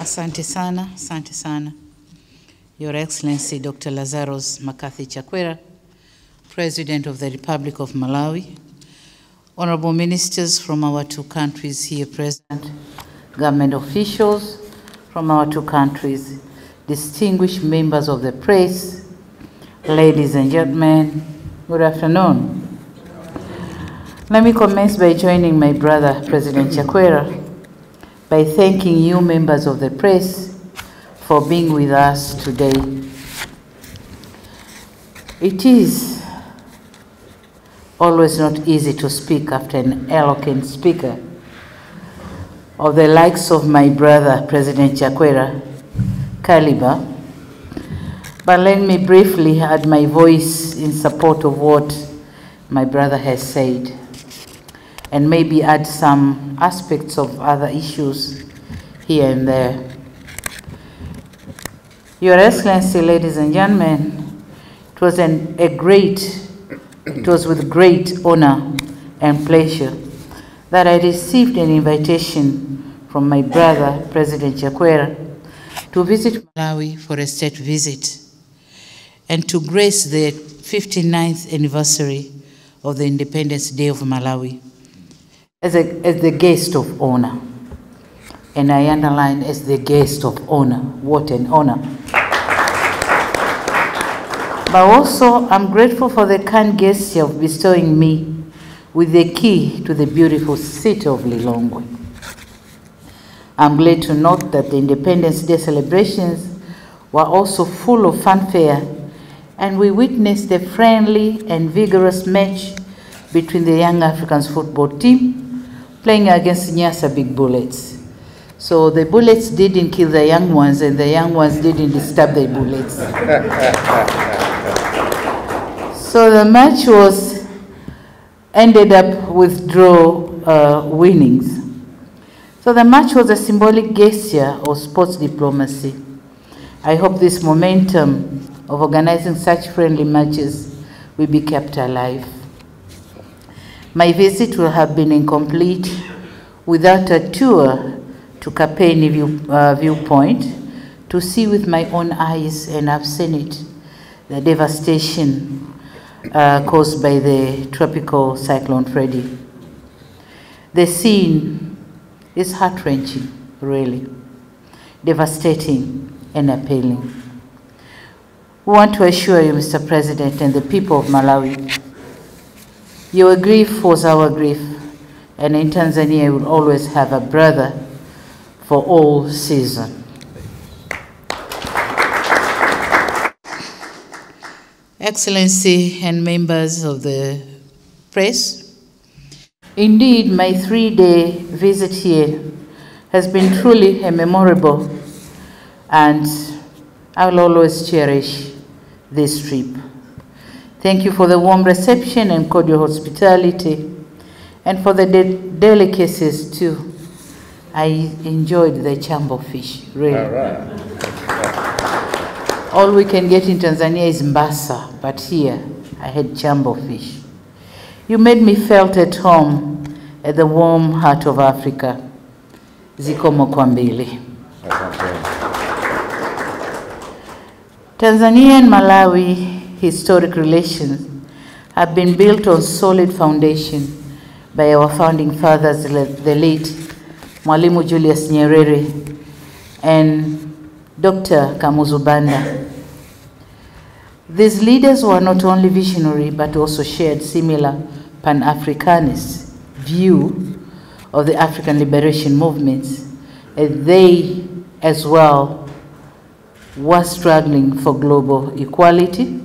Asante sana. Your Excellency Dr. Lazarus Makathi Chakwera, President of the Republic of Malawi, honorable ministers from our two countries here present, government officials from our two countries, distinguished members of the press, ladies and gentlemen, good afternoon. Let me commence by joining my brother, President Chakwera, by thanking you, members of the press, for being with us today. It is always not easy to speak after an eloquent speaker of the likes of my brother, President Chakwera Caliber, but let me briefly add my voice in support of what my brother has said, and maybe add some aspects of other issues here and there. Your Excellency, ladies and gentlemen, it was with great honor and pleasure that I received an invitation from my brother, President Chakwera, to visit Malawi for a state visit and to grace the 59th anniversary of the Independence Day of Malawi as the guest of honor. And I underline, as the guest of honor. What an honor. But also, I'm grateful for the kind gesture of bestowing me with the key to the beautiful city of Lilongwe. I'm glad to note that the Independence Day celebrations were also full of fanfare, and we witnessed a friendly and vigorous match between the Young Africans football team playing against Nyasa Big Bullets. So the bullets didn't kill the young ones, and the young ones didn't disturb the bullets. So the match ended up with draw winnings. So the match was a symbolic gesture of sports diplomacy. I hope this momentum of organizing such friendly matches will be kept alive. My visit will have been incomplete without a tour to 𝗂𝗂𝗕𝗎𝗍 viewpoint to see with my own eyes, and I've seen it, the devastation caused by the tropical cyclone Freddy. The scene is heart-wrenching, really, devastating and appalling. We want to assure you, Mr. President, and the people of Malawi, your grief was our grief, and in Tanzania will always have a brother for all seasons. Excellency and members of the press, indeed my 3-day visit here has been truly a memorable, and I will always cherish this trip. Thank you for the warm reception and cordial hospitality, and for the delicacies too. I enjoyed the chambo fish, really. All right. All we can get in Tanzania is mbasa, but here I had chambo fish. You made me felt at home at the warm heart of Africa. Zikomo kwambili. Tanzania and Malawi historic relations have been built on solid foundation by our founding fathers, the late Mwalimu Julius Nyerere and Dr. Kamuzu Banda. These leaders were not only visionary, but also shared similar Pan-Africanist view of the African liberation movements, and they as well were struggling for global equality,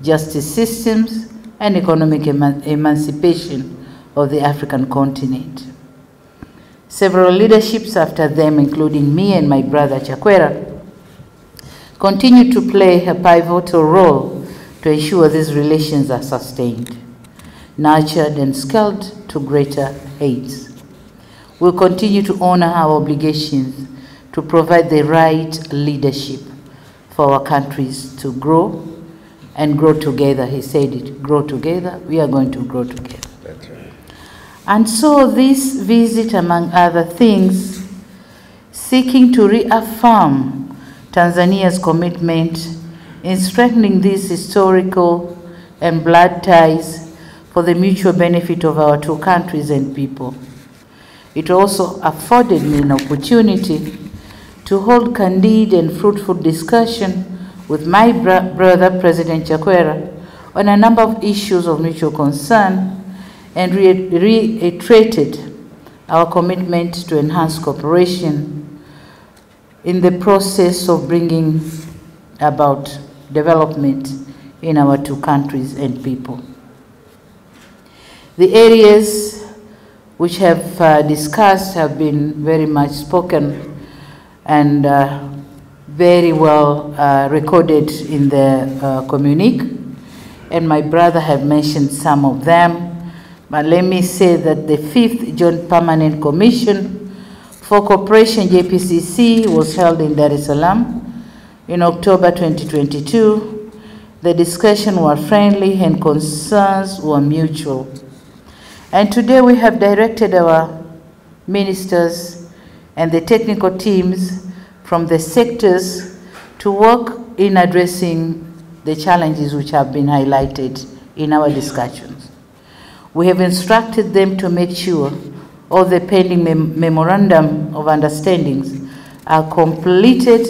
justice systems, and economic emancipation of the African continent. Several leaderships after them, including me and my brother Chakwera, continue to play a pivotal role to ensure these relations are sustained, nurtured, and scaled to greater heights. We'll continue to honor our obligations to provide the right leadership for our countries to grow and grow together. He said it, grow together. We are going to grow together. That's right. And so this visit, among other things, seeking to reaffirm Tanzania's commitment in strengthening these historical and blood ties for the mutual benefit of our two countries and people. It also afforded me an opportunity to hold candid and fruitful discussion with my brother, President Chakwera, on a number of issues of mutual concern, and reiterated our commitment to enhance cooperation in the process of bringing about development in our two countries and people. The areas which have discussed have been very much spoken and very well recorded in the communique, and my brother have mentioned some of them. But let me say that the 5th Joint Permanent Commission for Cooperation JPCC was held in Dar es Salaam in October 2022. The discussions were friendly and concerns were mutual. And today we have directed our ministers and the technical teams from the sectors to work in addressing the challenges which have been highlighted in our discussions. We have instructed them to make sure all the pending memorandum of understandings are completed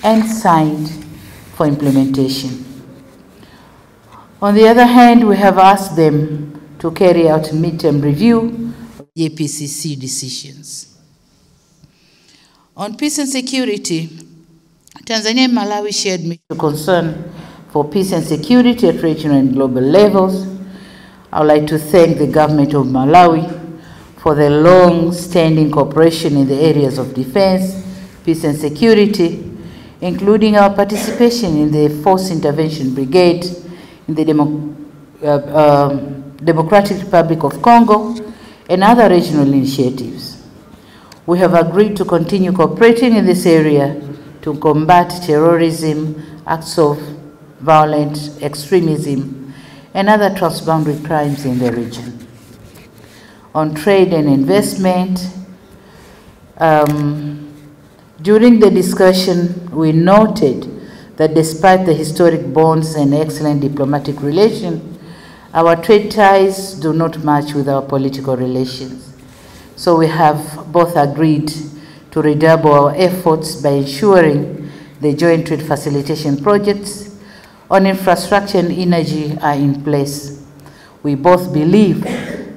and signed for implementation. On the other hand, we have asked them to carry out midterm review of JPCC decisions. On peace and security, Tanzania and Malawi shared mutual concern for peace and security at regional and global levels. I would like to thank the government of Malawi for the long-standing cooperation in the areas of defense, peace and security, including our participation in the Force Intervention Brigade in the Democratic Republic of Congo and other regional initiatives. We have agreed to continue cooperating in this area to combat terrorism, acts of violent extremism, and other transboundary crimes in the region. On trade and investment, during the discussion, we noted that despite the historic bonds and excellent diplomatic relations, our trade ties do not match with our political relations. So we have both agreed to redouble our efforts by ensuring the joint trade facilitation projects on infrastructure and energy are in place. We both believe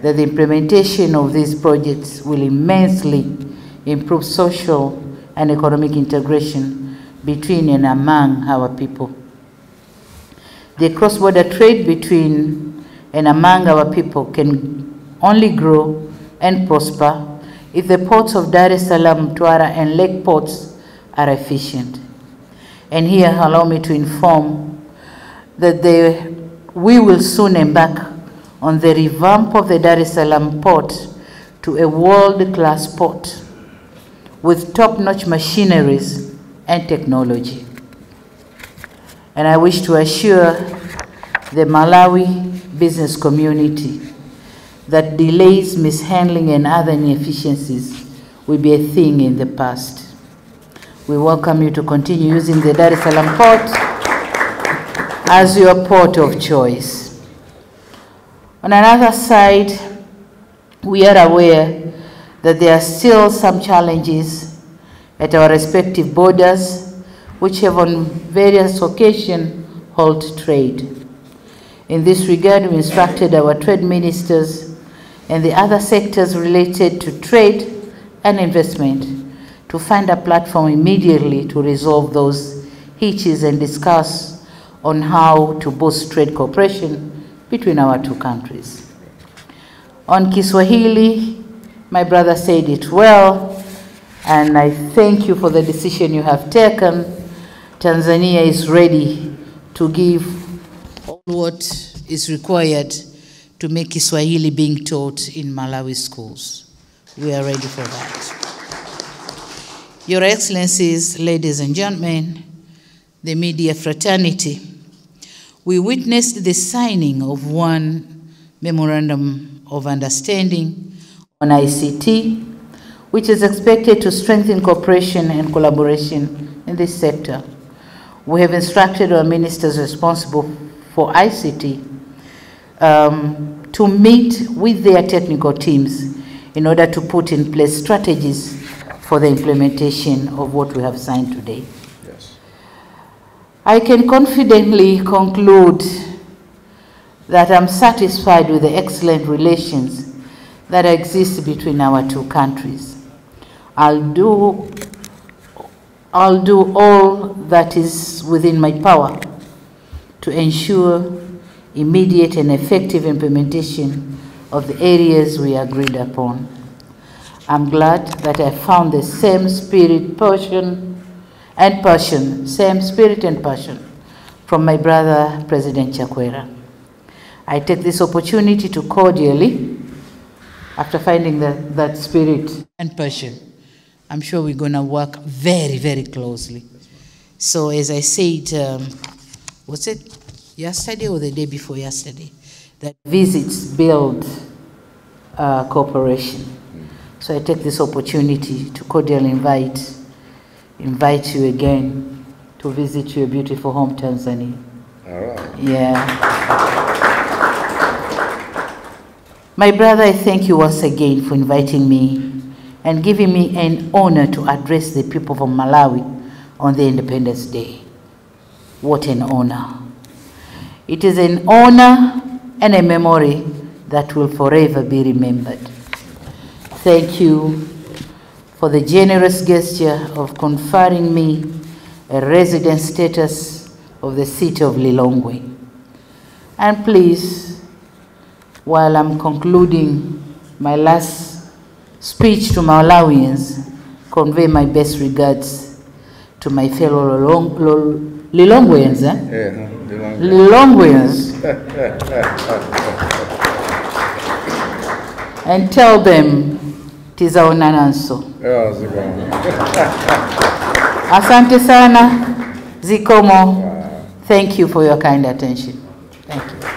that the implementation of these projects will immensely improve social and economic integration between and among our people. The cross-border trade between and among our people can only grow and prosper if the ports of Dar es Salaam, Mtwara, and Lake ports are efficient. And here, allow me to inform that we will soon embark on the revamp of the Dar es Salaam port to a world-class port with top-notch machineries and technology. And I wish to assure the Malawi business community that delays, mishandling, and other inefficiencies will be a thing in the past. We welcome you to continue using the Dar es Salaam port as your port of choice. On another side, we are aware that there are still some challenges at our respective borders, which have on various occasions halted trade. In this regard, we instructed our trade ministers and the other sectors related to trade and investment to find a platform immediately to resolve those hitches and discuss on how to boost trade cooperation between our two countries. On Kiswahili, my brother said it well, and I thank you for the decision you have taken. Tanzania is ready to give all what is required to make Kiswahili being taught in Malawi schools. We are ready for that. Your Excellencies, ladies and gentlemen, the media fraternity, we witnessed the signing of one memorandum of understanding on ICT, which is expected to strengthen cooperation and collaboration in this sector. We have instructed our ministers responsible for ICT to meet with their technical teams in order to put in place strategies for the implementation of what we have signed today. Yes. I can confidently conclude that I'm satisfied with the excellent relations that exist between our two countries. I'll do all that is within my power to ensure immediate and effective implementation of the areas we agreed upon. I'm glad that I found the same spirit, same spirit and passion from my brother, President Chakwera. I take this opportunity to cordially, after finding that spirit and passion, I'm sure we're going to work very, very closely. So as I said, was it yesterday or the day before yesterday, that visits build cooperation. So I take this opportunity to cordially invite you again to visit your beautiful home, Tanzania. All right. Yeah. My brother, I thank you once again for inviting me and giving me an honor to address the people of Malawi on the Independence Day. What an honor. It is an honor and a memory that will forever be remembered. Thank you for the generous gesture of conferring me a resident status of the city of Lilongwe. And please, while I'm concluding my last speech to Malawians, convey my best regards to my fellow Lilongweans. Yeah, Lilongweans. And tell them tizaonananso. Asante sana, zikomo. Thank you for your kind attention. Thank you.